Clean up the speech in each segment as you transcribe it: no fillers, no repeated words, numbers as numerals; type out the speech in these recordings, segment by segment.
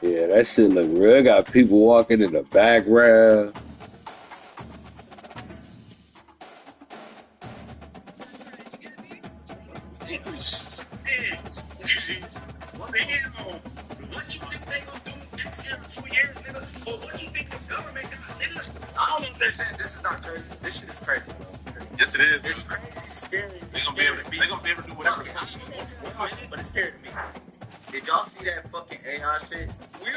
Yeah, that shit look real. Got people walking in the background. Did y'all see that fucking AI shit? We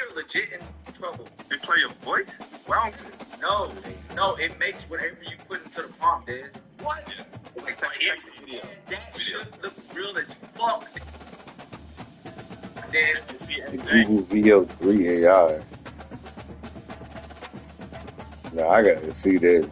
are legit in trouble. They play your voice? Why don't No, it makes whatever you put into the prompt is. What? Like text video. That shit look real as fuck. Then Google VO3 AI. Now I gotta see this.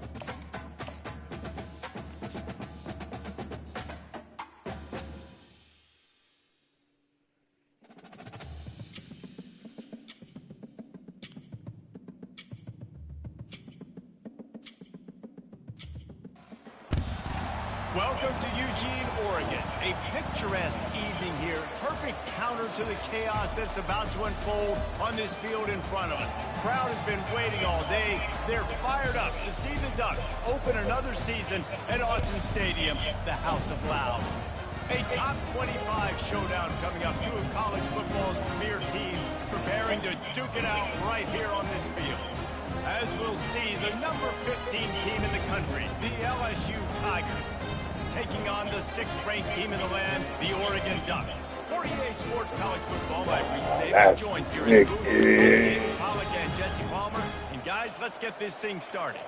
Welcome to Eugene, Oregon. A picturesque evening here. Perfect counter to the chaos that's about to unfold on this field in front of us. Crowd has been waiting all day. They're fired up to see the Ducks open another season at Autzen Stadium, the House of Loud. A top 25 showdown coming up. Two of college football's premier teams preparing to duke it out right here on this field. As we'll see, the number 15 team in the country, the LSU Tigers, taking on the 6th-ranked team in the land, the Oregon Ducks. For EA Sports College Football, I'm Reese Davis, joined here in the booth with David Pollack and Jesse Palmer. And guys, let's get this thing started.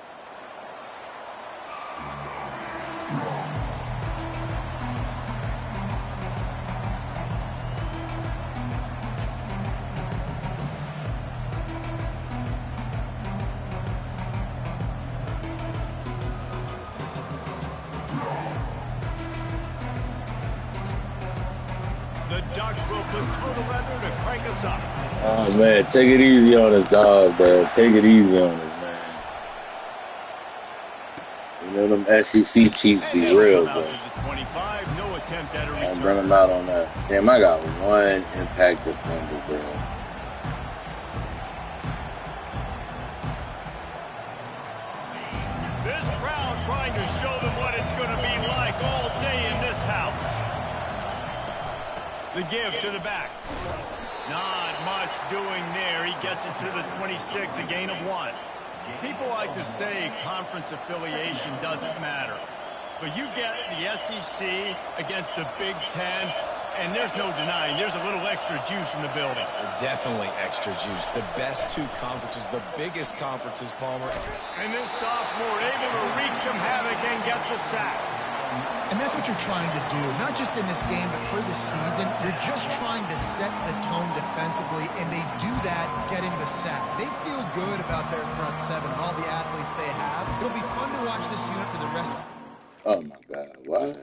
The Ducks will put total leather to crank us up. Oh man, take it easy on this dog, bro. Take it easy on this man. You know them SEC Chiefs be real, bro. 25, no attempt at a return. I'll bring them out on that. Damn, I got one impact defender, bro. This crowd trying to show them what it's going to be like all day in this house. The give to the back. Not much doing there. He gets it to the 26, a gain of 1. People like to say conference affiliation doesn't matter. But you get the SEC against the Big Ten, and there's no denying there's a little extra juice in the building. Definitely extra juice. The best two conferences, the biggest conferences, Palmer. And this sophomore able to wreak some havoc and get the sack. And that's what you're trying to do, not just in this game, but for the season. You're just trying to set the tone defensively, and they do that getting the sack. They feel good about their front seven and all the athletes they have. It'll be fun to watch this unit for the rest. Oh my God, why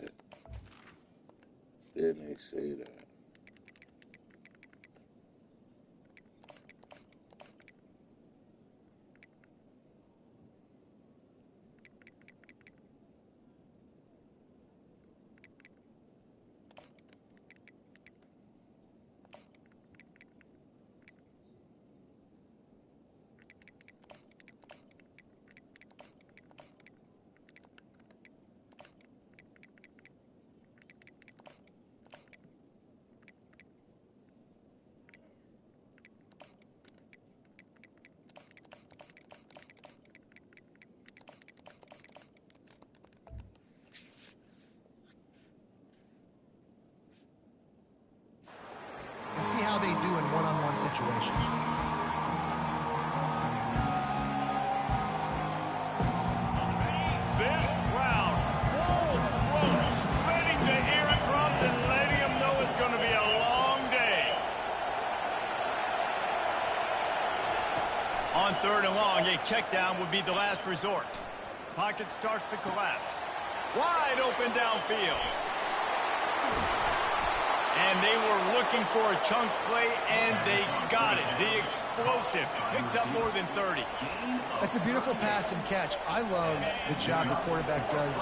didn't they say that? and see how they do in one-on-one situations. This crowd, full throat, spreading the eardrums and letting them know it's going to be a long day. On 3rd and long, a check down would be the last resort. Pocket starts to collapse. Wide open downfield. And they were looking for a chunk play, and they got it. The explosive picks up more than 30. That's a beautiful pass and catch. I love the job the quarterback does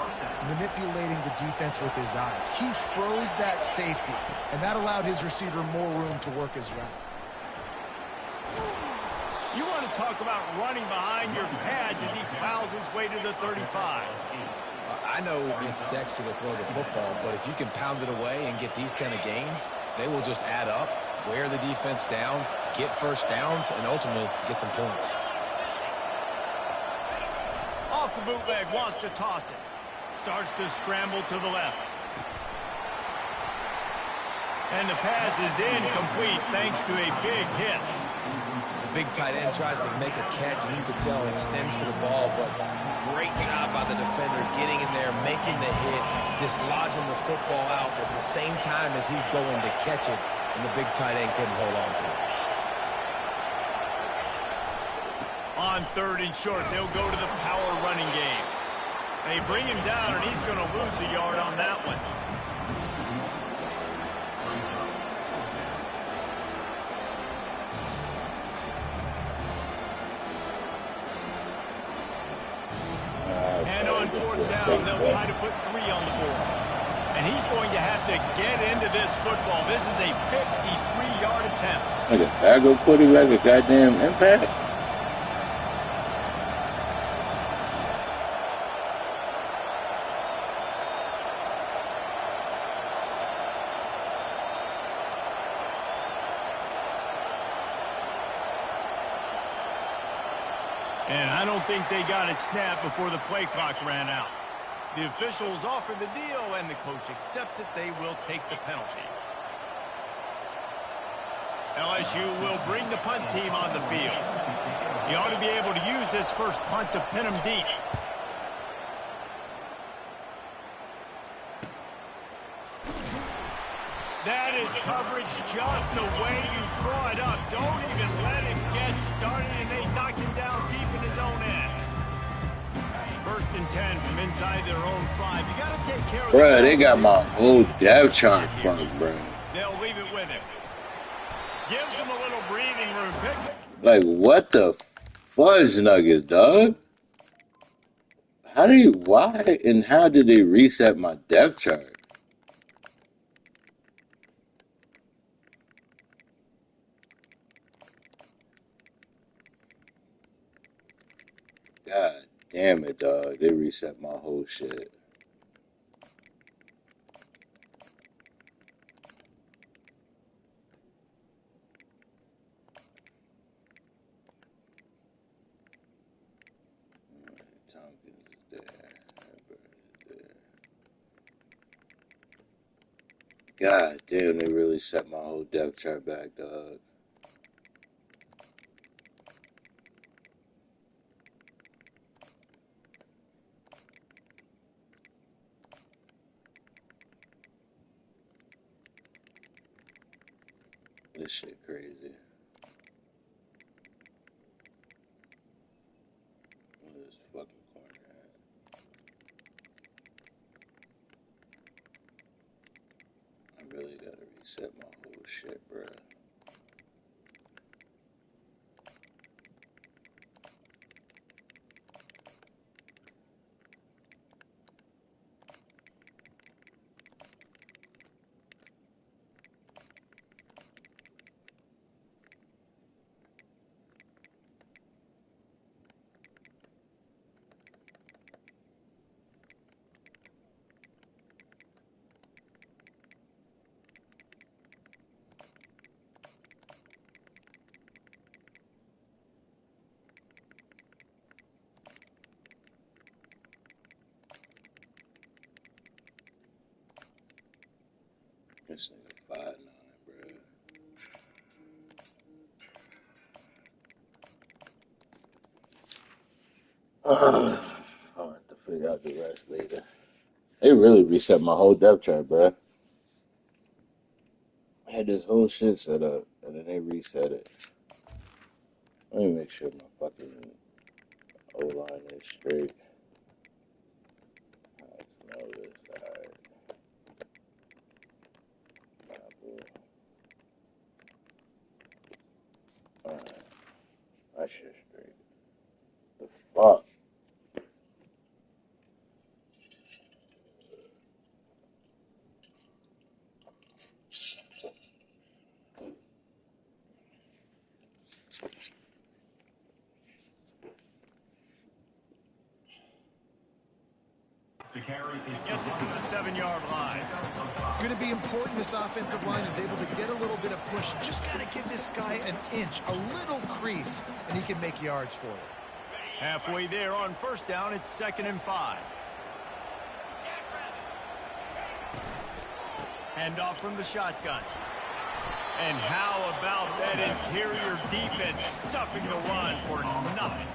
manipulating the defense with his eyes. He froze that safety, and that allowed his receiver more room to work his route. You want to talk about running behind your pads as he plows his way to the 35. I know it's sexy to throw the football, but if you can pound it away and get these kind of gains, they will just add up, wear the defense down, get first downs, and ultimately get some points. Off the bootleg, wants to toss it. Starts to scramble to the left. And the pass is incomplete thanks to a big hit. The big tight end tries to make a catch, and you can tell he extends for the ball, but great job by the defender getting in there, making the hit, dislodging the football out at the same time as he's going to catch it, and the big tight end couldn't hold on to it. On 3rd and short, they'll go to the power running game. They bring him down, and he's going to lose a yard on that one. And on 4th down, they'll try to put 3 on the board. And he's going to have to get into this football. This is a 53-yard attempt. Like I go put him like a goddamn impact. And I don't think they got it snapped before the play clock ran out. The officials offer the deal, and the coach accepts it. They will take the penalty. LSU will bring the punt team on the field. He ought to be able to use this first punt to pin him deep. That is coverage just the way you draw it up. Don't even let him get started, and they knock him down deep in his own end. 1st and 10 from inside their own 5. You got to take care of Bruh, they got my whole depth chart fucked, bruh. They'll leave it with him. Gives him a little breathing room. Picks. Like, what the fudge nuggets, dog? Why and how did they reset my depth chart? God damn it, dog. They reset my whole shit. Tompkins is there. Herbert is there. God damn, they really set my whole depth chart back, dog. This shit crazy. Where this fucking corner at? I really gotta reset my whole shit, bruh. This nigga 5'9", bruh. I'll have to figure out the rest later. They really reset my whole depth chart, bro. I had this whole shit set up, and then they reset it. Let me make sure my fucking O-line is straight. Let's know this. Alright. That shit straight. The fuck? Gets it to the 7-yard line. It's going to be important this offensive line is able to get a little bit of push. Just got to give this guy an inch, a little crease, and he can make yards for it. Halfway there on first down, it's 2nd and 5. Handoff from the shotgun. And how about that interior defense stuffing the run for nothing?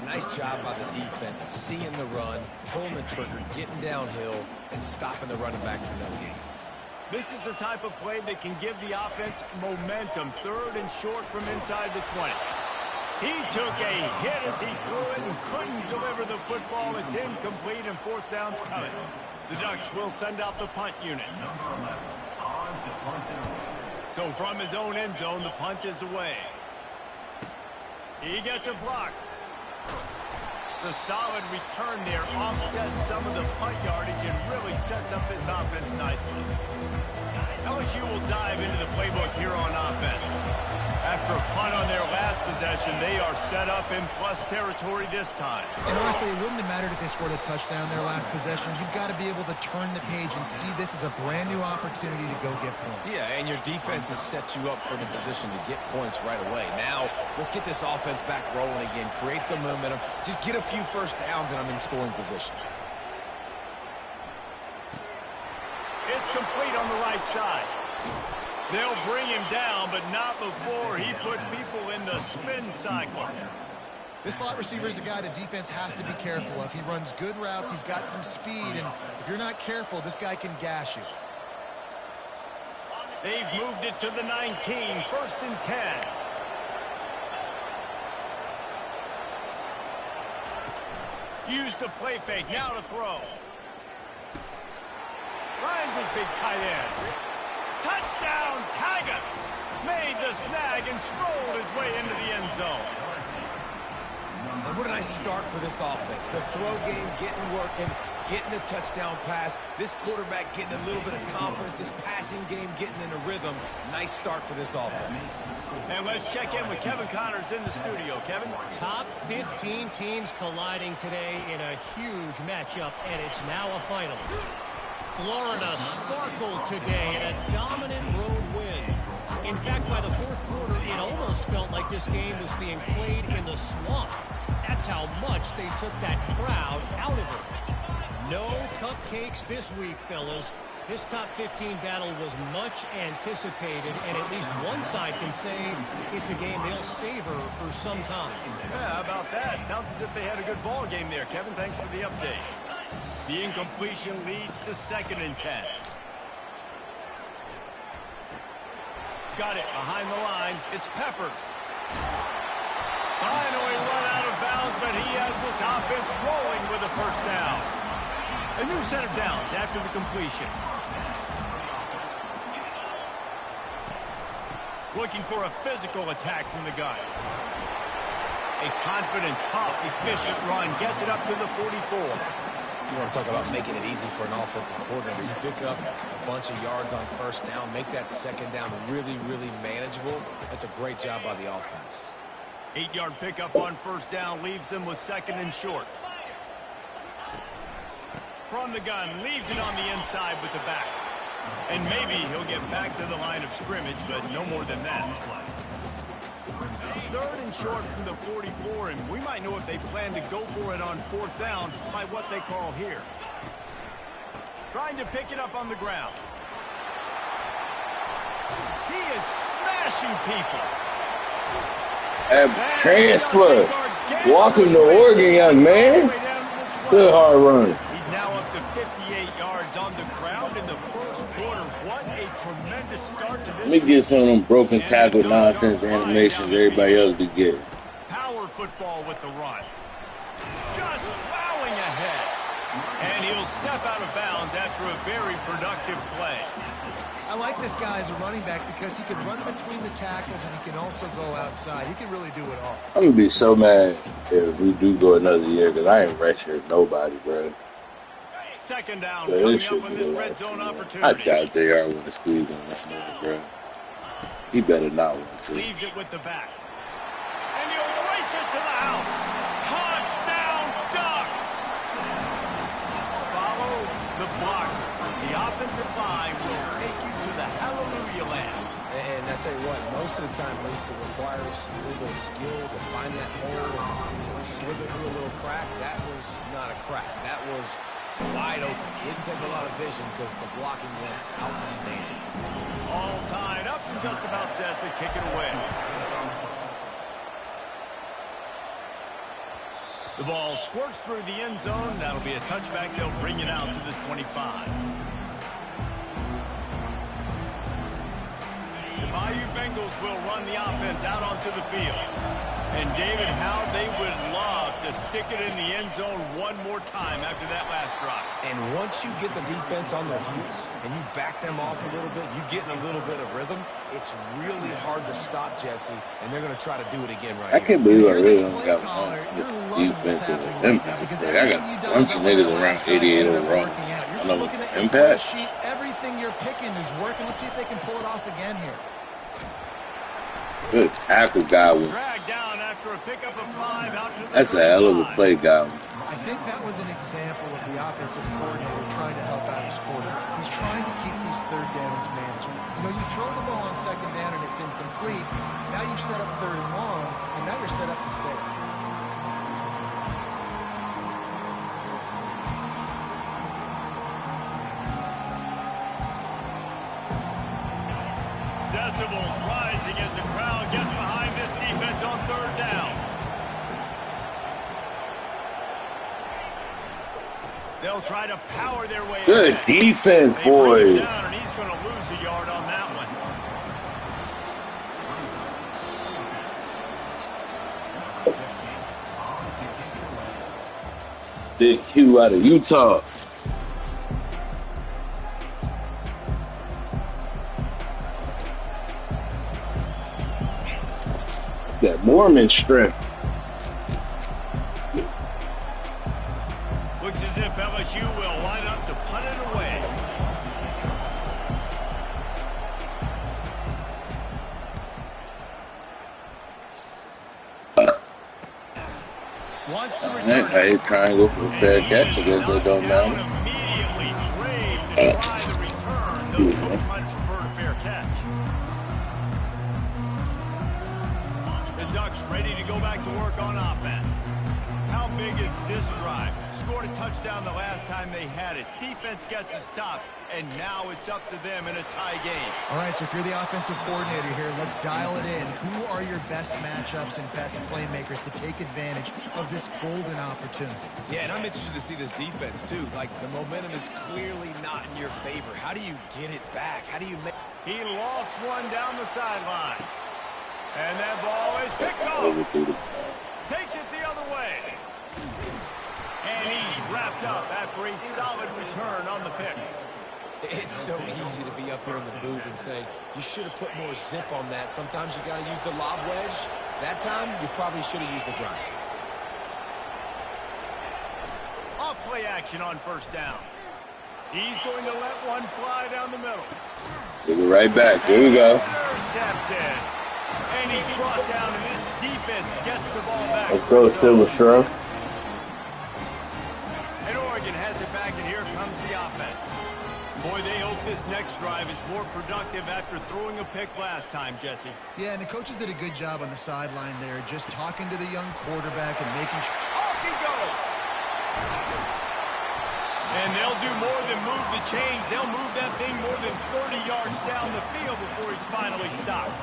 Nice job by the defense, seeing the run, pulling the trigger, getting downhill, and stopping the running back for no gain. This is the type of play that can give the offense momentum. 3rd and short from inside the 20. He took a hit as he threw it and couldn't deliver the football. It's incomplete and 4th down's coming. The Ducks will send out the punt unit. So from his own end zone, the punt is away. He gets a block. The solid return there offsets some of the punt yardage and really sets up this offense nicely. LSU will dive into the playbook here on offense. After a punt on their last possession, they are set up in plus territory this time. And honestly, it wouldn't have mattered if they scored a touchdown their last possession. You've got to be able to turn the page and see this as a brand new opportunity to go get points. Yeah, and your defense has set you up for the position to get points right away. Now, let's get this offense back rolling again, create some momentum, just get a few first downs, and I'm in scoring position. It's complete on the right side. They'll bring him down, but not before he put people in the spin cycle. This slot receiver is a guy the defense has to be careful of. He runs good routes. He's got some speed, and if you're not careful, this guy can gash you. They've moved it to the 19, 1st and 10. Use the play fake, now to throw. Finds his big tight end. Touchdown, Tigers! Made the snag and strolled his way into the end zone. And what a nice start for this offense. The throw game getting working, getting the touchdown pass. This quarterback getting a little bit of confidence. This passing game getting in a rhythm. Nice start for this offense. And let's check in with Kevin Connors in the studio. Kevin? Top 15 teams colliding today in a huge matchup, and it's now a final. Florida sparkled today in a dominant road win. In fact, by the 4th quarter, it almost felt like this game was being played in the swamp. That's how much they took that crowd out of it. No cupcakes this week, fellas. This top 15 battle was much anticipated, and at least one side can say it's a game they'll savor for some time. Yeah, how about that? Sounds as if they had a good ball game there. Kevin, thanks for the update. The incompletion leads to 2nd and 10. Got it behind the line. It's Peppers. Finally run out of bounds, but he has this offense rolling with a 1st down. A new set of downs after the completion. Looking for a physical attack from the gun. A confident, tough, efficient run gets it up to the 44. You want to talk about making it easy for an offensive coordinator. You pick up a bunch of yards on 1st down, make that 2nd down really, really manageable. That's a great job by the offense. 8-yard pickup on 1st down leaves them with 2nd and short. From the gun, leaves it on the inside with the back. And maybe he'll get back to the line of scrimmage, but no more than that. 3rd and short from the 44, and we might know if they plan to go for it on 4th down by what they call here. Trying to pick it up on the ground. He is smashing people. Transfer. Guard Welcome to Oregon, young man. Good hard run. He's now up to 58 yards on the ground in the first quarter. What a tremendous start to this. Let me get some of them broken tackle nonsense animations everybody else be getting. Power football with the run. Just plowing ahead. And he'll step out of bounds after a very productive play. I like this guy as a running back because he can run between the tackles and he can also go outside. He can really do it all. I'm going to be so mad if we do go another year because I ain't redshirt nobody, bro. Second down, coming up on this red zone opportunity. I doubt they are going to squeeze on this nigga, bro. He better not want to. Leaves it with the back. And he'll race it to the house. Touchdown, Ducks! Follow the block. The offensive line will take you to the hallelujah land. And I tell you what, most of the time, Reese, it requires a little bit of skill to find that hole and slip it through a little crack. That was not a crack. That was wide open. It didn't take a lot of vision because the blocking was outstanding. All tied up and just about set to kick it away. The ball squirts through the end zone. That'll be a touchback. They'll bring it out to the 25. The Bayou Bengals will run the offense out onto the field. And David, how they would love to stick it in the end zone one more time after that last drive. And once you get the defense on their heels and you back them off a little bit, you get in a little bit of rhythm, it's really hard to stop, Jesse, and they're going to try to do it again right I here. can't believe I really don't got my defensive impact. Like, I got a bunch of niggas around 88 overall. I know impact. Everything you're picking is working. Let's see if they can pull it off again here. Good tackle, Godwin. That's a hell of a play, Godwin. I think that was an example of the offensive coordinator trying to help out his quarterback. He's trying to keep these third downs manageable. You know, you throw the ball on second down and it's incomplete. Now you've set up third and long, and now you're set up to fail. Decibels rising as the crowd gets behind this defense on third down. They'll try to power their way. Good ahead. defense, boys. And he's going to lose a yard on that one. Big Q out of Utah. That Mormon strength. Looks as if LSU will line up to punt it away. Wants to return. Hey, try and go for a fair catch. I guess that don't matter. Immediately brave to try the return. Though Coach might prefer a fair catch. The Ducks ready to go back to work on offense. How big is this drive? Scored a touchdown the last time they had it. Defense gets a stop, and now it's up to them in a tie game. All right, so if you're the offensive coordinator here, let's dial it in. Who are your best matchups and best playmakers to take advantage of this golden opportunity? Yeah, and I'm interested to see this defense, too. Like, the momentum is clearly not in your favor. How do you get it back? How do you make... He lost one down the sideline. And that ball is picked off. Takes it the other way. And he's wrapped up after a solid return on the pick. It's so easy to be up here in the booth and say, you should have put more zip on that. Sometimes you got to use the lob wedge. That time, you probably should have used the drive. Off play action on first down. He's going to let one fly down the middle. Give it right back. Here we go. Intercepted. And he's brought down, and this defense gets the ball back. Let's go, Silver Shrimp. And Oregon has it back, and here comes the offense. Boy, they hope this next drive is more productive after throwing a pick last time, Jesse. Yeah, and the coaches did a good job on the sideline there, just talking to the young quarterback and making sure. Off he goes! And they'll do more than move the chains. They'll move that thing more than 30 yards down the field before he's finally stopped.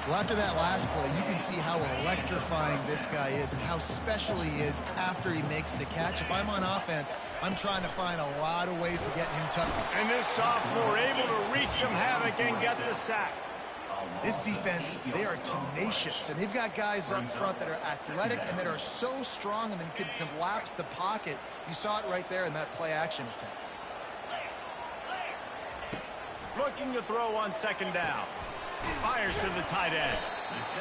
Well, after that last play, you can see how electrifying this guy is and how special he is after he makes the catch. If I'm on offense, I'm trying to find a lot of ways to get him touched. And this sophomore able to wreak some havoc and get the sack. This defense, they are tenacious, and they've got guys up front that are athletic and that are so strong and then can collapse the pocket. You saw it right there in that play-action attempt. Looking to throw on second down. Fires to the tight end.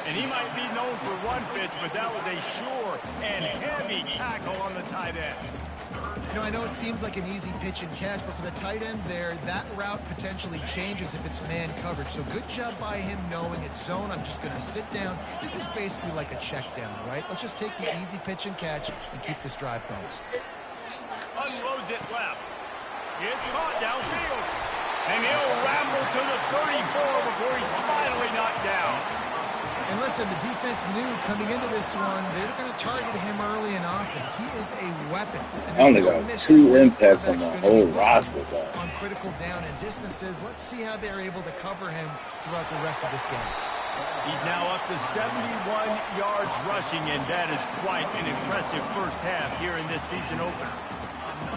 And he might be known for run fits, but that was a sure and heavy tackle on the tight end. You know, I know it seems like an easy pitch and catch, but for the tight end there, that route potentially changes if it's man coverage. So good job by him knowing it's zone. I'm just going to sit down. This is basically like a check down, right? Let's just take the easy pitch and catch and keep this drive going. Unloads it left. It's caught downfield. And he'll ramble to the 34 before he's finally knocked down. And listen, the defense knew coming into this one, they're going to target him early and often. He is a weapon. I only got 2 impacts on the whole roster, though. On critical down and distances, let's see how they're able to cover him throughout the rest of this game. He's now up to 71 yards rushing, and that is quite an impressive first half here in this season opener.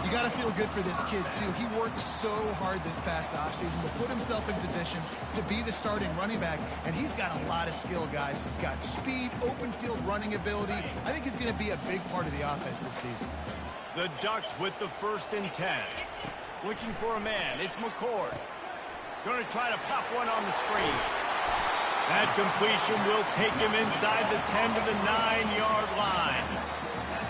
You got to feel good for this kid, too. He worked so hard this past offseason to put himself in position to be the starting running back, and he's got a lot of skill, guys. He's got speed, open field running ability. I think he's going to be a big part of the offense this season. The Ducks with the 1st and 10. Looking for a man. It's McCord. Going to try to pop one on the screen. That completion will take him inside the 10 to the 9-yard line.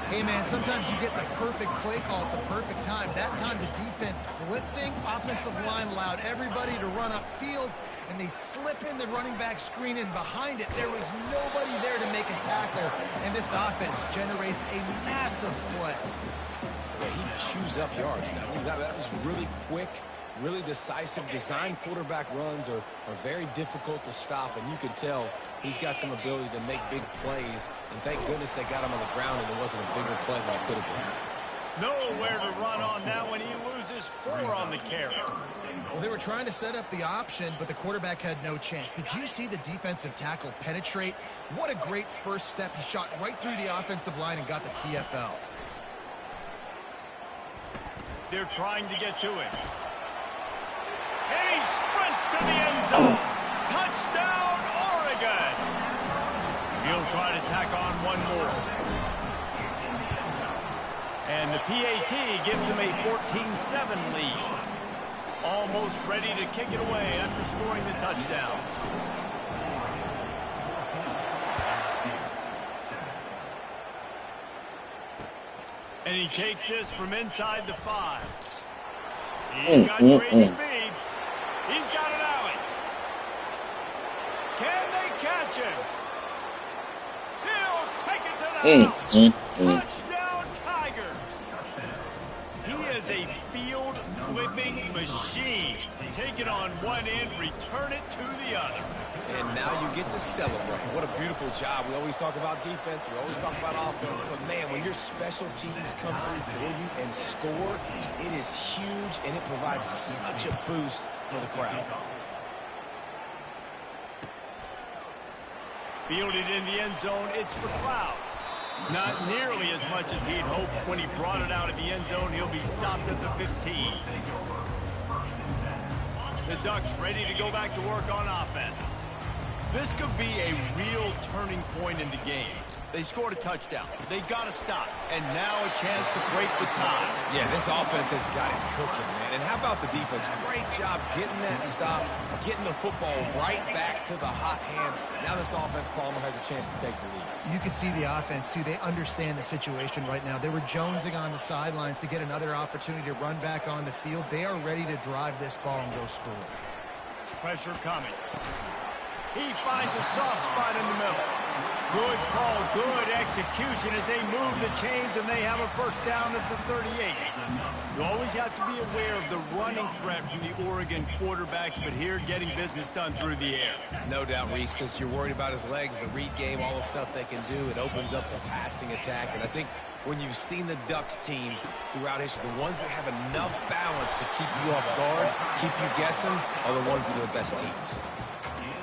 Hey, man, sometimes you get the perfect play call at the perfect time. That time the defense blitzing, offensive line allowed everybody to run upfield, and they slip in the running back screen, and behind it, there was nobody there to make a tackle, and this offense generates a massive play. Yeah, he chews up yards now. That was really quick, really decisive. Design quarterback runs are very difficult to stop, and you can tell he's got some ability to make big plays, and thank goodness they got him on the ground and it wasn't a bigger play than it could have been. Nowhere to run on that one. He loses 4 on the carry. Well, they were trying to set up the option, but the quarterback had no chance. Did you see the defensive tackle penetrate? What a great first step. He shot right through the offensive line and got the TFL. They're trying to get to him. And he sprints to the end zone. Touchdown, Oregon. He'll try to tack on one more. And the PAT gives him a 14-7 lead. Almost ready to kick it away after scoring the touchdown. And he takes this from inside the 5. He's got great speed. He's got an alley. Can they catch him? He'll take it to the house. Touchdown, Tigers. He is a field-flipping machine. Take it on one end, return it to the other. And now you get to celebrate. What a beautiful job. We always talk about defense. We always talk about offense. But, man, when your special teams come through for you and score, it is huge, and it provides such a boost for the crowd. Fielded in the end zone, it's for Cloud. Not nearly as much as he'd hoped when he brought it out of the end zone. He'll be stopped at the 15. The Ducks ready to go back to work on offense. This could be a real turning point in the game. They scored a touchdown. They got to stop. And now a chance to break the tie. Yeah, this offense has got it cooking, man. And how about the defense? Great job getting that stop, getting the football right back to the hot hand. Now this offense, Palmer, has a chance to take the lead. You can see the offense, too. They understand the situation right now. They were jonesing on the sidelines to get another opportunity to run back on the field. They are ready to drive this ball and go score. Pressure coming. He finds a soft spot in the middle. Good call, good execution as they move the chains and they have a first down at the 38. You always have to be aware of the running threat from the Oregon quarterbacks, but here getting business done through the air. No doubt, Reese, because you're worried about his legs, the read game, all the stuff they can do. It opens up the passing attack, and I think when you've seen the Ducks teams throughout history, the ones that have enough balance to keep you off guard, keep you guessing, are the ones that are the best teams.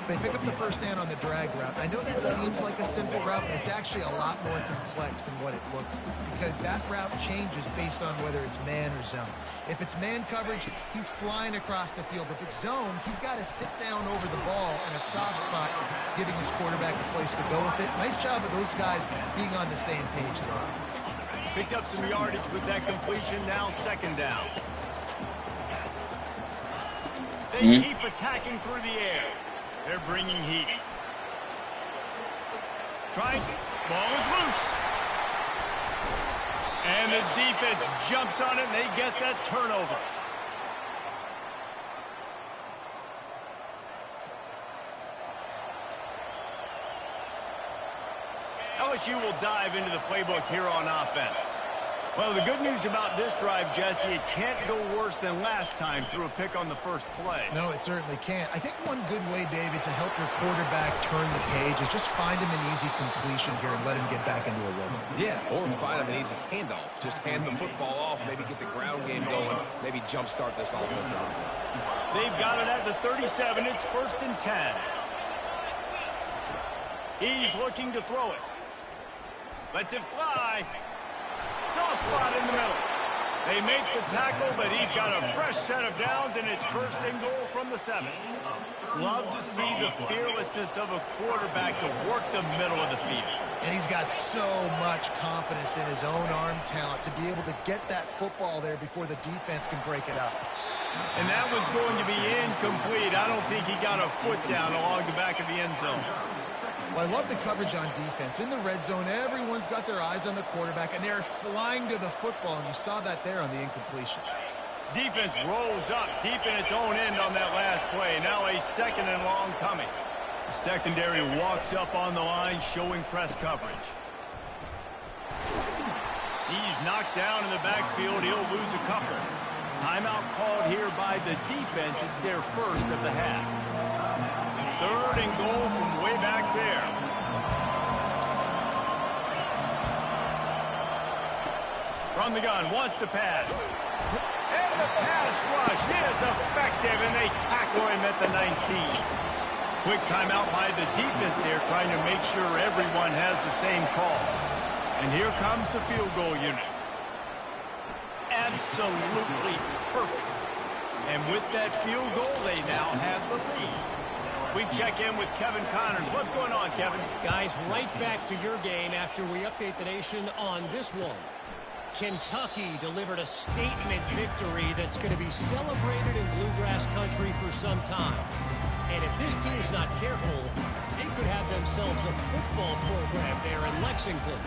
They pick up the first down on the drag route. I know that seems like a simple route, but it's actually a lot more complex than what it looks like because that route changes based on whether it's man or zone. If it's man coverage, he's flying across the field. If it's zone, he's got to sit down over the ball in a soft spot, giving his quarterback a place to go with it. Nice job of those guys being on the same page there. Picked up some yardage with that completion. Now second down. They keep attacking through the air. They're bringing heat. Ball is loose. And the defense jumps on it, and they get that turnover. LSU will dive into the playbook here on offense. Well, the good news about this drive, Jesse, it can't go worse than last time through a pick on the first play. No, it certainly can't. I think one good way, David, to help your quarterback turn the page is just find him an easy completion here and let him get back into a rhythm. Yeah, or find him an easy handoff. Just hand the football off, maybe get the ground game going, maybe jumpstart this offense a little bit. They've got it at the 37. It's 1st and 10. He's looking to throw it. Lets it fly. Soft spot in the middle. They make the tackle, but he's got a fresh set of downs, and it's 1st and goal from the 7. Love to see the fearlessness of a quarterback to work the middle of the field. And he's got so much confidence in his own arm talent to be able to get that football there before the defense can break it up. And that one's going to be incomplete. I don't think he got a foot down along the back of the end zone. Well, I love the coverage on defense. In the red zone, everyone's got their eyes on the quarterback, and they're flying to the football, and you saw that there on the incompletion. Defense rolls up deep in its own end on that last play. Now a 2nd and long coming. The secondary walks up on the line, showing press coverage. He's knocked down in the backfield. He'll lose a couple. Timeout called here by the defense. It's their first of the half. 3rd and goal from way back there. From the gun, wants to pass. And the pass rush is effective, and they tackle him at the 19. Quick timeout by the defense there, trying to make sure everyone has the same call. And here comes the field goal unit. Absolutely perfect. And with that field goal, they now have the lead. We check in with Kevin Connors. What's going on, Kevin? Guys, right back to your game after we update the nation on this one. Kentucky delivered a statement victory that's going to be celebrated in Bluegrass country for some time. And if this team's not careful, they could have themselves a football program there in Lexington.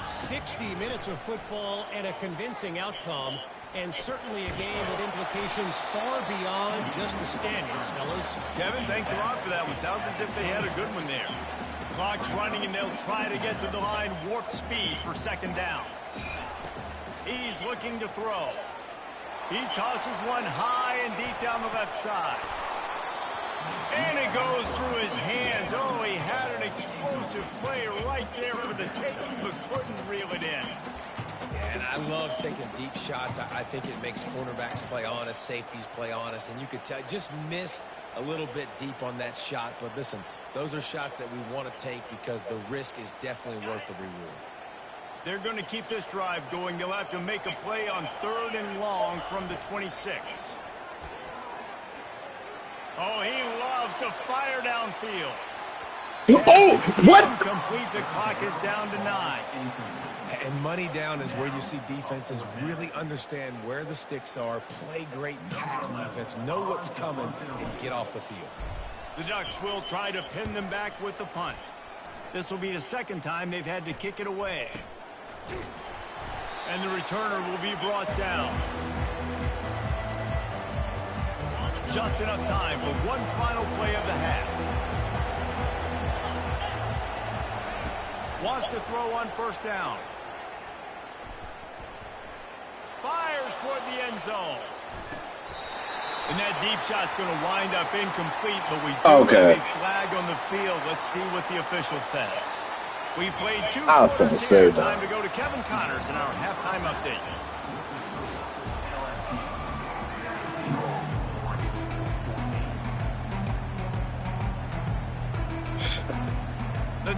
60 minutes of football and a convincing outcome, and certainly a game with implications far beyond just the standings, fellas. Kevin, thanks a lot for that one. Sounds as if they had a good one there. The clock's running, and they'll try to get to the line warp speed for 2nd down. He's looking to throw. He tosses one high and deep down the left side. And it goes through his hands. Oh, he had an explosive play right there for the taking, but couldn't reel it in. And I love taking deep shots. I think it makes cornerbacks play honest, safeties play honest, and you could tell just missed a little bit deep on that shot. But listen, those are shots that we want to take because the risk is definitely worth the reward. They're going to keep this drive going. They'll have to make a play on 3rd and long from the 26. Oh, he loves to fire downfield. Oh, what? Incomplete. The clock is down to 9. And money down is where you see defenses really understand where the sticks are, play great pass defense, know what's coming, and get off the field. The Ducks will try to pin them back with the punt. This will be the 2nd time they've had to kick it away. And the returner will be brought down. Just enough time for one final play of the half. Wants to throw on 1st down. Fires toward the end zone. And that deep shot's going to wind up incomplete, but we do have a flag on the field. Let's see what the official says. We've played 2 quarters here. Time to go to Kevin Connors in our halftime update.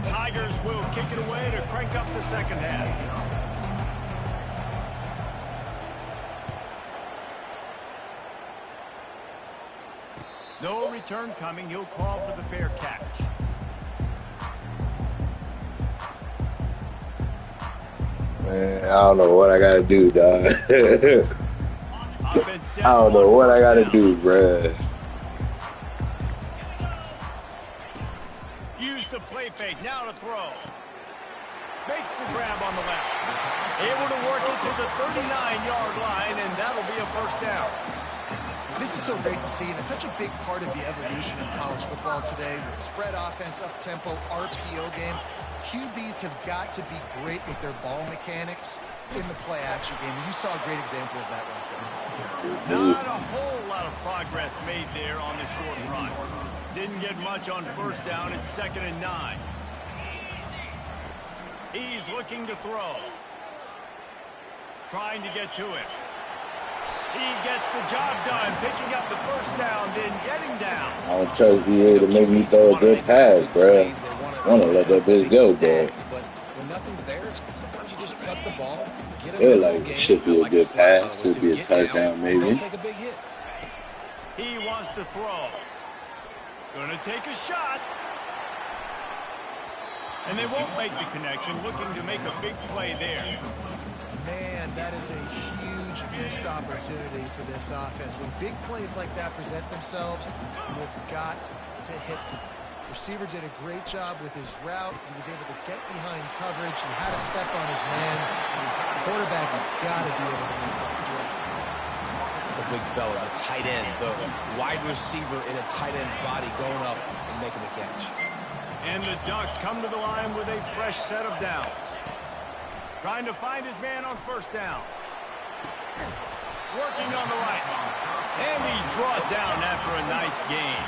Tigers will kick it away to crank up the second half. No return coming. He'll call for the fair catch. Man, I don't know what I gotta do, dog. I don't know what I gotta do, bruh. Use the play fake. Now to throw. Makes the grab on the left. Able to work it to the 39-yard line, and that'll be a first down. This is so great to see, and it's such a big part of the evolution of college football today with spread offense, up-tempo, RPO game. QBs have got to be great with their ball mechanics in the play-action game. You saw a great example of that right there. Not a whole lot of progress made there on the short run. Didn't get much on first down. It's 2nd and 9. He's looking to throw. Trying to get to it. He gets the job done, picking up the first down, then getting down. I don't trust VA to make me throw a good pass, bro. I want to let that bitch go, bro. But when nothing's there, sometimes you just tuck the ball, get Feel like it should be a good pass, should be a touchdown, maybe. Take a big hit. He wants to throw. Gonna take a shot. And they won't make the connection, looking to make a big play there. Man, that is a huge missed opportunity for this offense. When big plays like that present themselves, you've got to hit them. Receiver did a great job with his route. He was able to get behind coverage. He had a step on his man. The quarterback's got to be able to make that throw. The big fella, the tight end, the wide receiver in a tight end's body going up and making the catch. And the Ducks come to the line with a fresh set of downs. Trying to find his man on first down. Working on the right. And he's brought down after a nice gain.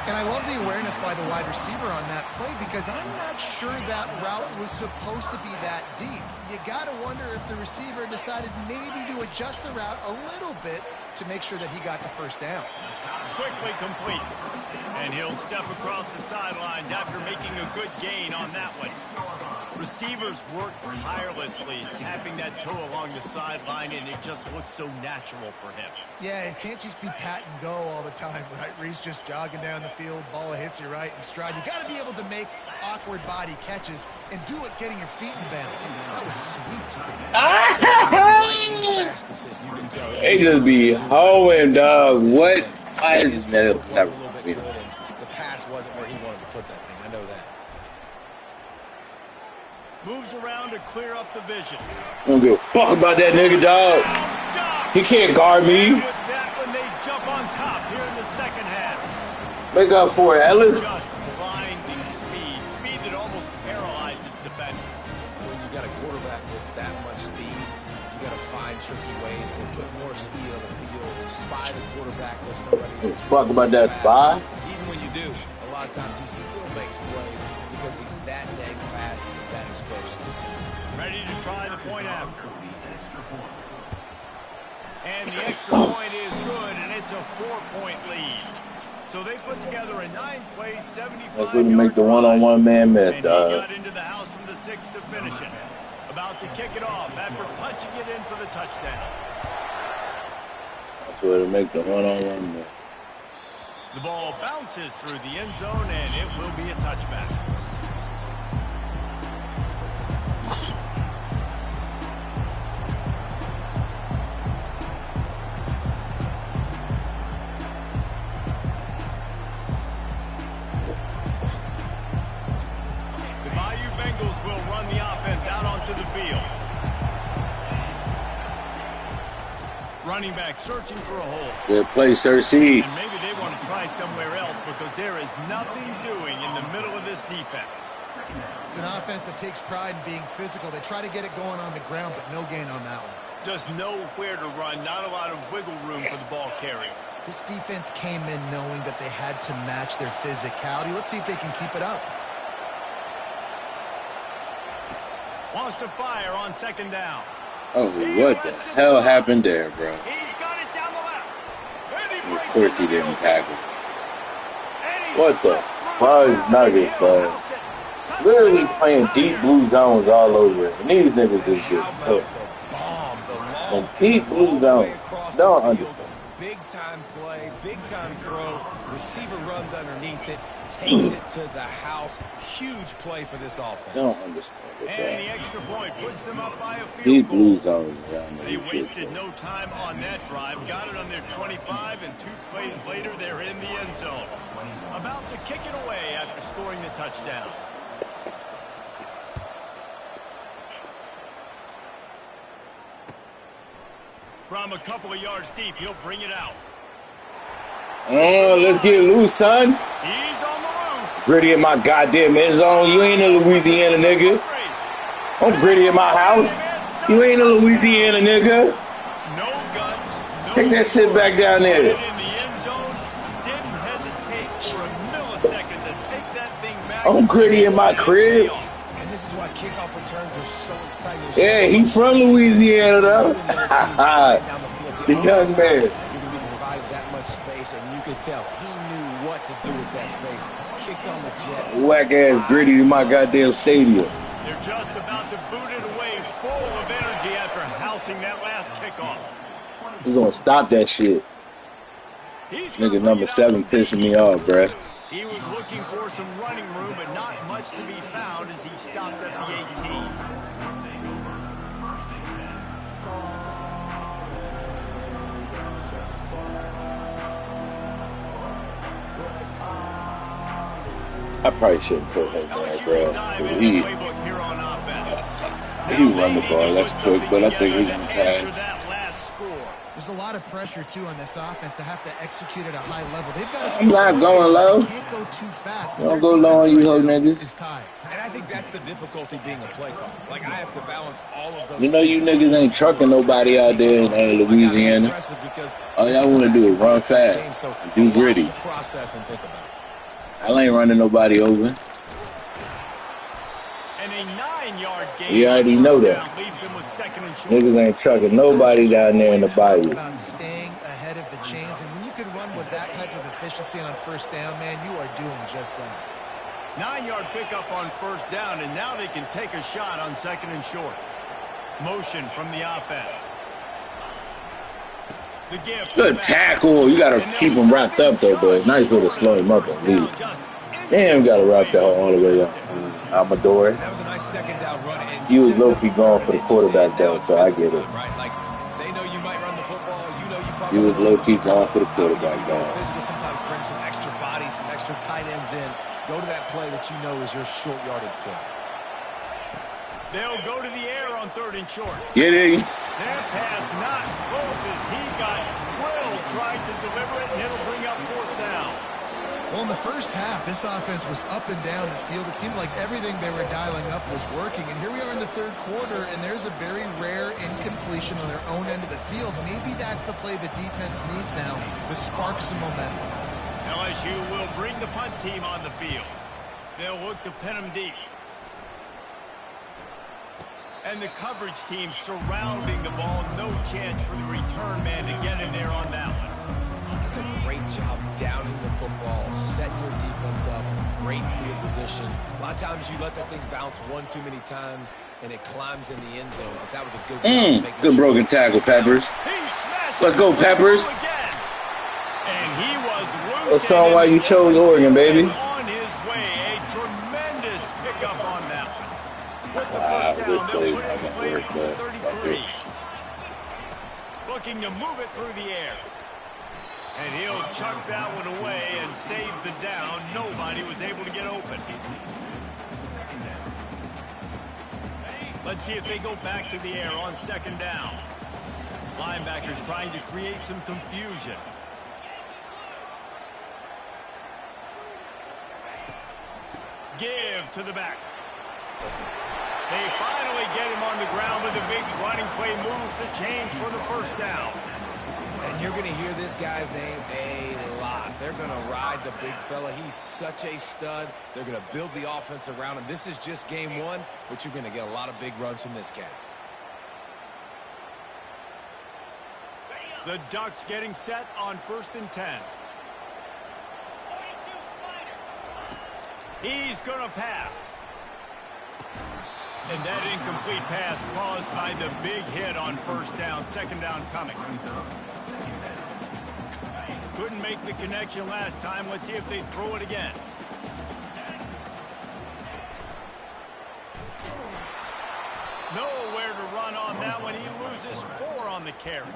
And I love the awareness by the wide receiver on that play because I'm not sure that route was supposed to be that deep. You got to wonder if the receiver decided maybe to adjust the route a little bit to make sure that he got the first down. Quickly complete. And he'll step across the sidelines after making a good gain on that one. Receivers work tirelessly, tapping that toe along the sideline, and it just looks so natural for him. Yeah, it can't just be pat and go all the time, right? Reese just jogging down the field, ball hits you right in stride. You got to be able to make awkward body catches and do it getting your feet in bounds. That was sweet. They just be hoeing, dog. What? Why is this man never? The pass wasn't where he wanted to put that thing. I know that. Moves around to clear up the vision. I don't give a fuck about that nigga, dog. He can't guard me. With that when they jump on top here in the second half. Make up for it, Ellis. Just blinding speed. Speed that almost paralyzes defenders. When you got a quarterback with that much speed, you got to find tricky ways to put more speed on the field, spy the quarterback with somebody. Fuck about that spy. Even when you do, a lot of times he still makes plays because he's that dang fast and that explosive. Ready to try the point after. And the extra point is good, and it's a 4-point lead. So they put together a 9-play, 75-yard That's when you make the one-on-one man miss, and dog. he got into the house from the 6 to finish it. About to kick it off after punching it in for the touchdown. That's where to make the one-on-one miss. The ball bounces through the end zone, and it will be a touchback. The Bayou Bengals will run the offense out onto the field. Running back searching for a hole. Good play, Sir C. And maybe they want to try somewhere else because there is nothing doing in the middle of this defense. It's an offense that takes pride in being physical. They try to get it going on the ground, but no gain on that one. Just nowhere to run, not a lot of wiggle room for the ball carrier. This defense came in knowing that they had to match their physicality. Let's see if they can keep it up. Wants to fire on second down. Oh, what the hell happened there, bro? He's got it down the left. Of course he didn't tackle. What the fudge nuggets, bro? Literally Touchdown playing deep Tigers. blue zones all over it. And these niggas And just get how about cooked. the bomb, the long And deep field blue all the way zones. across the Don't field. understand. Big-time play, big-time throw. Receiver runs underneath it, takes it to the house. Huge play for this offense. Don't understand it, And the bro. extra point puts them up by a field Deep goal. blue zones around They these wasted bitches. no time on that drive. Got it on their 25, and 2 plays later, they're in the end zone. About to kick it away after scoring the touchdown. From a couple of yards deep, he'll bring it out. Oh, let's get loose, son. He's on the loose. Gritty in my goddamn end zone. You ain't in Louisiana, nigga. I'm gritty in my house. You ain't in Louisiana, nigga. No guts. No Take that shit back down Put it there. in the end zone. Didn't hesitate for a millisecond to take that thing back. I'm gritty in my crib. And this is why kickoff returns are so exciting. Yeah, he's from Louisiana, though. The young man. He provided that much space, and you could tell he knew what to do with that space. Kicked on the Jets. Whack ass gritty in my goddamn stadium. They're just about to boot it away, full of energy after housing that last kickoff. We gonna stop that shit. Nigga number 7 pissing me off, bruh. He was looking for some running room, but not much to be found as he stopped at the 18. I probably shouldn't put him there, bro. He run the ball, that's quick, but I think he can pass. There's a lot of pressure, too, on this offense to have to execute at a high level. They've got to I'm not going low. They can't go too fast. Don't go low on you, hoe niggas. And I think that's the difficulty being a play caller. Like, I have to balance all of those. You know you niggas ain't trucking nobody out there in Louisiana. All y'all want to do is run fast and do gritty. Process and think about it. I ain't running nobody over. And a 9-yard gain. You already know that. Niggas ain't trucking nobody down there in the bayou. About staying ahead of the chains, and when you can run with that type of efficiency on first down, man, you are doing just that. 9-yard pickup on first down, and now they can take a shot on 2nd and short. Motion from the offense. The gift. Good tackle. You gotta keep him wrapped up though, but nice way to slow him up and leave. Damn, gotta wrap that all the way up. Amador. That was a nice second down run. He was low-key going for the quarterback though, so I get it. Right? Like, they know you might run the football. You know you probably. He was low-key going for the quarterback though. Physical, sometimes bring some extra bodies, some extra tight ends in. Go to that play that you know is your short yardage play. They'll go to the air on 3rd and short. Get it. That pass not close as he got drilled trying to deliver it, and it'll bring up 4th down. Well, in the first half, this offense was up and down the field. It seemed like everything they were dialing up was working. And here we are in the 3rd quarter, and there's a very rare incompletion on their own end of the field. Maybe that's the play the defense needs now to spark some momentum. LSU will bring the punt team on the field. They'll look to pin them deep. And the coverage team surrounding the ball. No chance for the return man to get in there on that one. That's a great job downing the football, setting your defense up, great field position. A lot of times you let that thing bounce one too many times, and it climbs in the end zone. But that was a good job. Good broken tackle, Peppers. Let's go, Peppers. And he was loose. What's on why you chose Oregon, baby? On his way, a tremendous pickup on that one. With the first down, they'll put it in play from the 33. Looking to move it through the air. And he'll chuck that one away and save the down. Nobody was able to get open. Let's see if they go back to the air on 2nd down. Linebackers trying to create some confusion. Give to the back. They finally get him on the ground with a big running play, moves the chains for the first down. And you're going to hear this guy's name a lot. They're going to ride the big fella. He's such a stud. They're going to build the offense around him. This is just game 1, but you're going to get a lot of big runs from this guy. The Ducks getting set on 1st and 10. He's going to pass. And that incomplete pass caused by the big hit on first down. Second down coming. Couldn't make the connection last time. Let's see if they throw it again. Nowhere to run on that one. He loses 4 on the carry.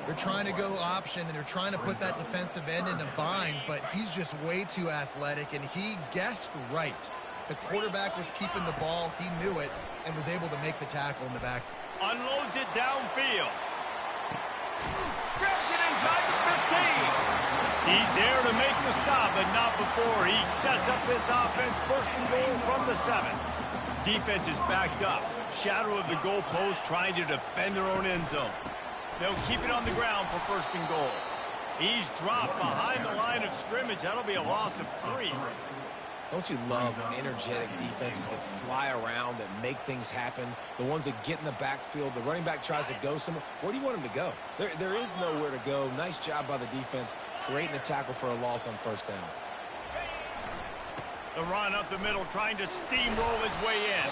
They're trying to go option, and they're trying to put that defensive end in a bind, but he's just way too athletic, and he guessed right. The quarterback was keeping the ball. He knew it and was able to make the tackle in the back. Unloads it downfield. Grabs it inside the 15. He's there to make the stop, but not before. He sets up this offense first and goal from the 7. Defense is backed up. Shadow of the goalpost trying to defend their own end zone. They'll keep it on the ground for first and goal. He's dropped behind the line of scrimmage. That'll be a loss of 3. Don't you love energetic defenses that fly around, that make things happen? The ones that get in the backfield, the running back tries to go somewhere. Where do you want him to go? There is nowhere to go. Nice job by the defense creating the tackle for a loss on first down. The run up the middle, trying to steamroll his way in.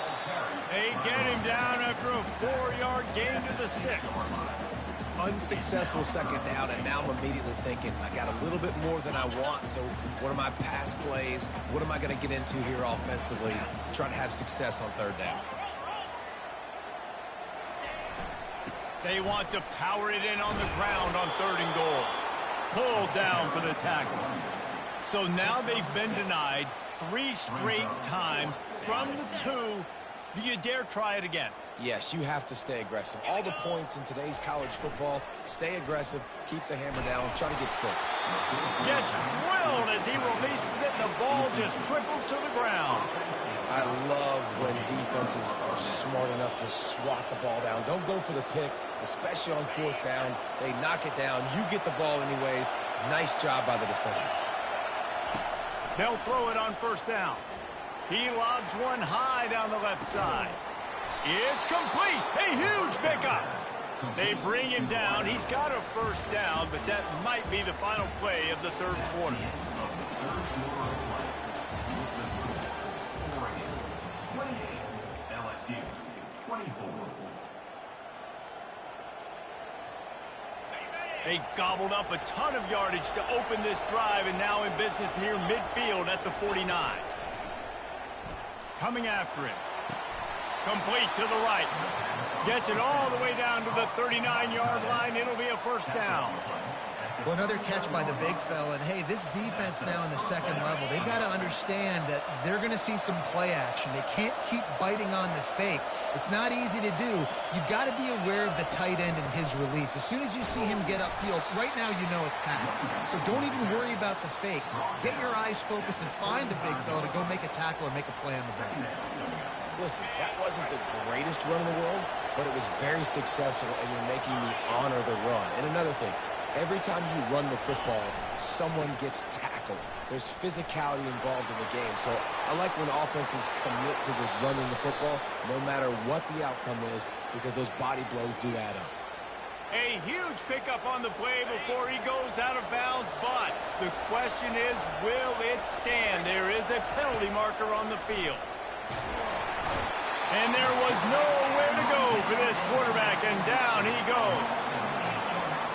They get him down after a 4-yard gain to the 6. Unsuccessful second down, and now I'm immediately thinking, I got a little bit more than I want, so what are my pass plays? What am I going to get into here offensively? Try to have success on third down. They want to power it in on the ground on third and goal. Pulled down for the tackle. So now they've been denied 3 straight times from the 2. Do you dare try it again? Yes, you have to stay aggressive. All the points in today's college football, stay aggressive, keep the hammer down, try to get 6. Gets drilled as he releases it, and the ball just trickles to the ground. I love when defenses are smart enough to swat the ball down. Don't go for the pick, especially on fourth down. They knock it down. You get the ball anyways. Nice job by the defender. They'll throw it on first down. He lobs one high down the left side. It's complete. A huge pickup. They bring him down. He's got a first down, but that might be the final play of the third quarter. They gobbled up a ton of yardage to open this drive, and now in business near midfield at the 49. Coming after him. Complete to the right. Gets it all the way down to the 39-yard line. It'll be a first down. Well, another catch by the big fella. And, hey, this defense now in the second level, they've got to understand that they're going to see some play action. They can't keep biting on the fake. It's not easy to do. You've got to be aware of the tight end and his release. As soon as you see him get upfield, right now you know it's pass. So don't even worry about the fake. Get your eyes focused and find the big fella to go make a tackle or make a play on the ball. Listen, that wasn't the greatest run in the world, but it was very successful, and you're making me honor the run. And another thing, every time you run the football, someone gets tackled. There's physicality involved in the game. So I like when offenses commit to the running the football, no matter what the outcome is, because those body blows do add up. A huge pickup on the play before he goes out of bounds, but the question is, will it stand? There is a penalty marker on the field. And there was nowhere to go for this quarterback, and down he goes.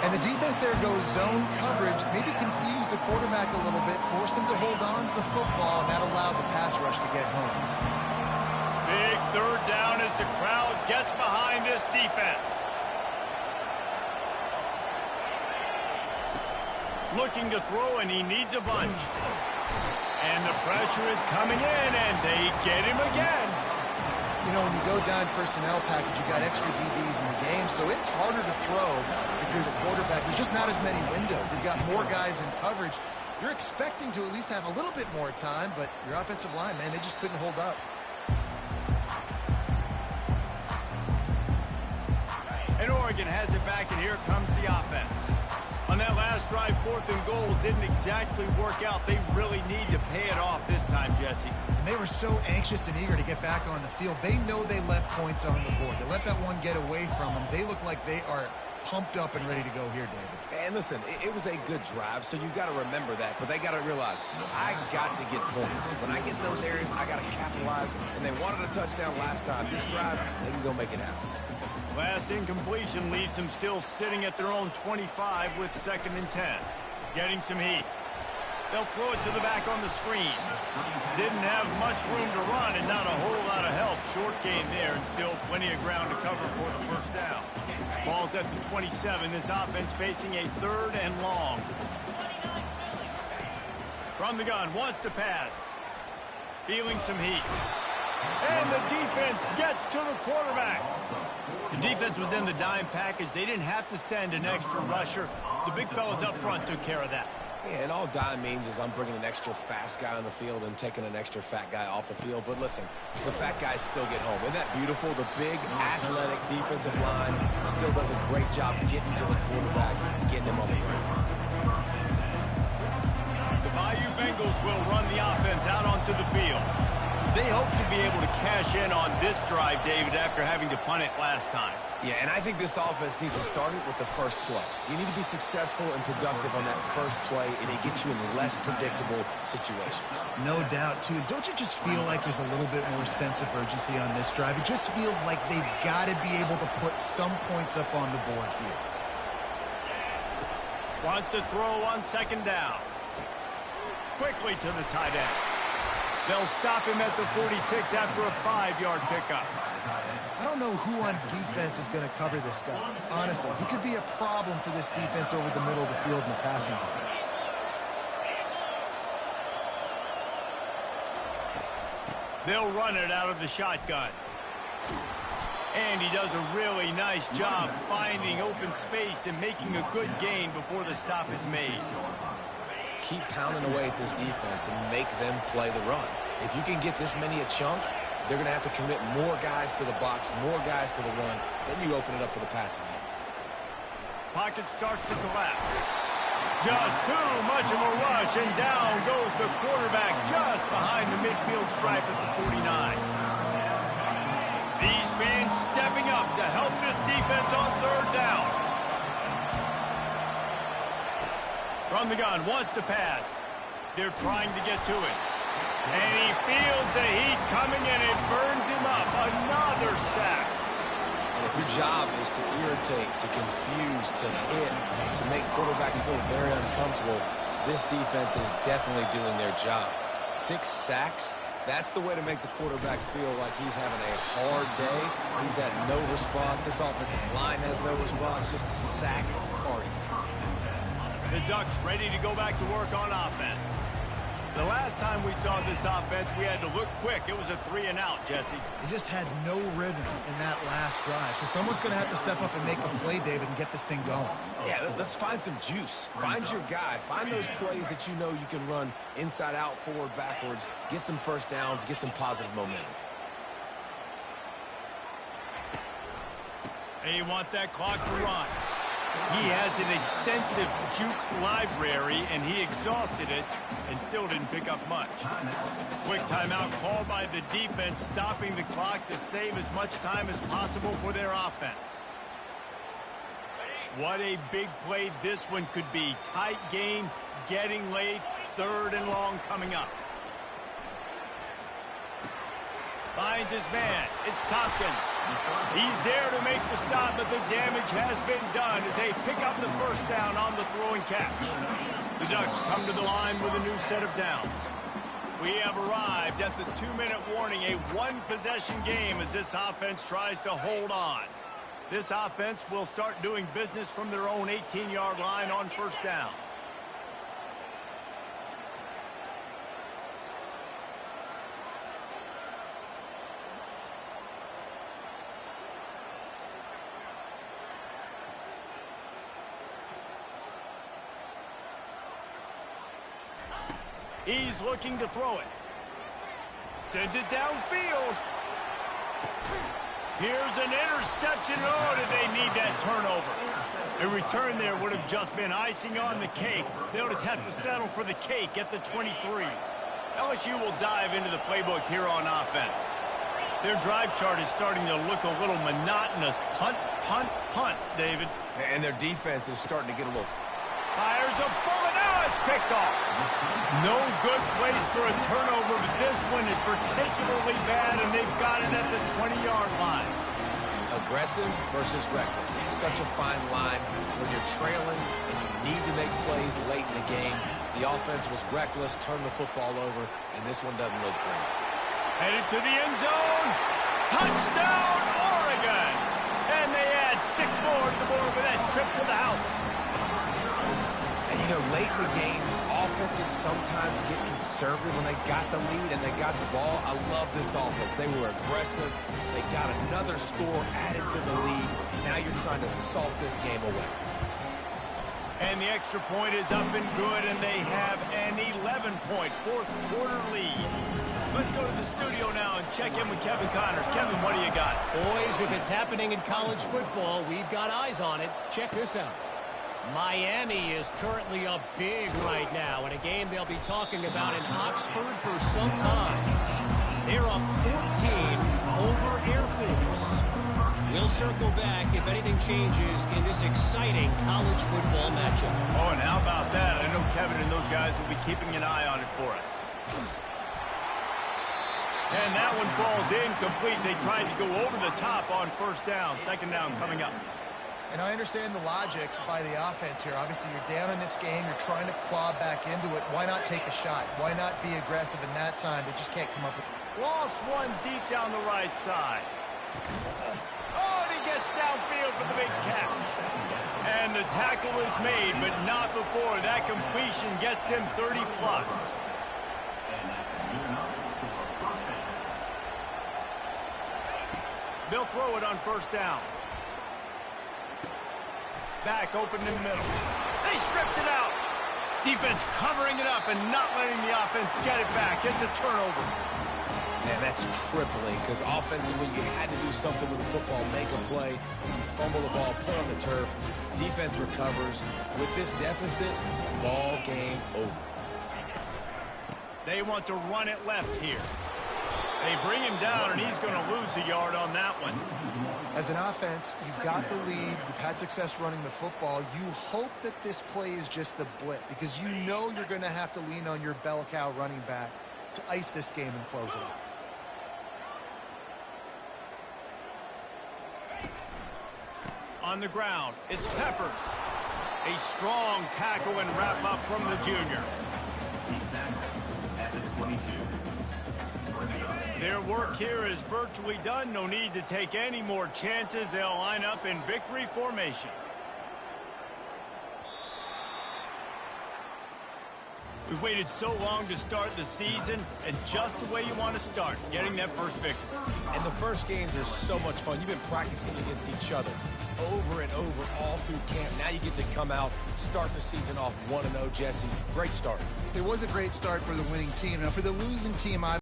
And the defense there goes zone coverage, maybe confused the quarterback a little bit, forced him to hold on to the football, and that allowed the pass rush to get home. Big third down as the crowd gets behind this defense. Looking to throw, and he needs a bunch. And the pressure is coming in, and they get him again. You know, when you go down personnel package, you got extra DBs in the game, so it's harder to throw if you're the quarterback. There's just not as many windows. They've got more guys in coverage. You're expecting to at least have a little bit more time, but your offensive line, man, they just couldn't hold up. And Oregon has it back, and here comes the offense. On that last drive, 4th and goal didn't exactly work out. They really need to pay it off this time, Jesse. And they were so anxious and eager to get back on the field. They know they left points on the board. They let that one get away from them. They look like they are pumped up and ready to go here, David. And listen, it was a good drive, so you got to remember that. But they got to realize, I got to get points. When I get in those areas, I got to capitalize. And they wanted a touchdown last time. This drive, they can go make it happen. Last incompletion leaves them still sitting at their own 25 with 2nd and 10. Getting some heat. They'll throw it to the back on the screen. Didn't have much room to run and not a whole lot of help. Short gain there and still plenty of ground to cover for the first down. Ball's at the 27. This offense facing a 3rd and long. From the gun, wants to pass. Feeling some heat. And the defense gets to the quarterback. The defense was in the dime package. They didn't have to send an extra rusher. The big fellas up front took care of that. Yeah, and all dime means is I'm bringing an extra fast guy on the field and taking an extra fat guy off the field. But listen, the fat guys still get home. Isn't that beautiful? The big, athletic defensive line still does a great job getting to the quarterback, getting him on the ground. The Bayou Bengals will run the offense out onto the field. They hope to be able to cash in on this drive, David, after having to punt it last time. Yeah, and I think this offense needs to start it with the first play. You need to be successful and productive on that first play, and it gets you in less predictable situations. No doubt, too. Don't you just feel like there's a little bit more sense of urgency on this drive? It just feels like they've got to be able to put some points up on the board here. Wants to throw on 2nd down. Quickly to the tight end. They'll stop him at the 46 after a 5-yard pickup. I don't know who on defense is going to cover this guy. Honestly, he could be a problem for this defense over the middle of the field in the passing game. They'll run it out of the shotgun. And he does a really nice job finding open space and making a good gain before the stop is made. Keep pounding away at this defense and make them play the run. If you can get this many a chunk, they're going to have to commit more guys to the box, more guys to the run. Then you open it up for the passing game. Pocket starts to collapse. Just too much of a rush, and down goes the quarterback just behind the midfield stripe at the 49. These fans stepping up to help this defense on 3rd down. From the gun, wants to pass. They're trying to get to it. And he feels the heat coming and it burns him up. Another sack. And if your job is to irritate, to confuse, to hit, to make quarterbacks feel very uncomfortable, this defense is definitely doing their job. 6 sacks, that's the way to make the quarterback feel like he's having a hard day. He's had no response. This offensive line has no response, just a sack party. The Ducks ready to go back to work on offense. The last time we saw this offense, we had to look quick. It was a 3-and-out, Jesse. They just had no rhythm in that last drive. So someone's going to have to step up and make a play, David, and get this thing going. Yeah, let's find some juice. Find your guy. Find those plays that you know you can run inside out, forward, backwards. Get some first downs. Get some positive momentum. They want that clock to run. He has an extensive juke library, and he exhausted it and still didn't pick up much. Quick timeout called by the defense, stopping the clock to save as much time as possible for their offense. What a big play this one could be. Tight game, getting late, 3rd and long coming up. Finds his man. It's Tompkins. He's there to make the stop, but the damage has been done as they pick up the first down on the throwing catch. The Ducks come to the line with a new set of downs. We have arrived at the 2-minute warning, a 1-possession game as this offense tries to hold on. This offense will start doing business from their own 18-yard line on first down. He's looking to throw it. Sends it downfield. Here's an interception. Oh, did they need that turnover? A return there would have just been icing on the cake. They'll just have to settle for the cake at the 23. LSU will dive into the playbook here on offense. Their drive chart is starting to look a little monotonous. Punt, punt, punt, David. And their defense is starting to get a little... Fires a bullet. Now it's picked off. No good place for a turnover, but this one is particularly bad, and they've got it at the 20-yard line. Aggressive versus reckless. It's such a fine line when you're trailing and you need to make plays late in the game. The offense was reckless, turned the football over, and this one doesn't look great. Headed to the end zone. Touchdown, Oregon! And they add 6 more to the board with that trip to the house. And, you know, late in the games, offenses sometimes get conservative when they got the lead and they got the ball. I love this offense. They were aggressive. They got another score added to the lead. Now you're trying to salt this game away. And the extra point is up and good, and they have an 11-point fourth-quarter lead. Let's go to the studio now and check in with Kevin Connors. Kevin, what do you got? Boys, if it's happening in college football, we've got eyes on it. Check this out. Miami is currently up big right now in a game they'll be talking about in Oxford for some time. They're up 14 over Air Force. We'll circle back if anything changes in this exciting college football matchup. Oh, and how about that? I know Kevin and those guys will be keeping an eye on it for us. And that one falls incomplete. They tried to go over the top on first down. Second down coming up. And I understand the logic by the offense here. Obviously, you're down in this game. You're trying to claw back into it. Why not take a shot? Why not be aggressive in that time? They just can't come up with it. Lost one deep down the right side. Oh, and he gets downfield for the big catch. And the tackle is made, but not before. That completion gets him 30-plus. They'll throw it on first down. Back open in the middle. They stripped it out. Defense covering it up and not letting the offense get it back. It's a turnover. Man, that's crippling because offensively you had to do something with the football, make a play. You fumble the ball, put on the turf. Defense recovers. With this deficit, ball game over. They want to run it left here. They bring him down, and he's going to lose a yard on that one. As an offense, you've got the lead. You've had success running the football. You hope that this play is just the blip because you know you're going to have to lean on your bell cow running back to ice this game and close it out. On the ground, it's Peppers. A strong tackle and wrap up from the junior. Their work here is virtually done. No need to take any more chances. They'll line up in victory formation. We've waited so long to start the season, and just the way you want to start, getting that first victory. And the first games are so much fun. You've been practicing against each other over and over all through camp. Now you get to come out, start the season off 1-0, Jesse. Great start. It was a great start for the winning team. Now, for the losing team,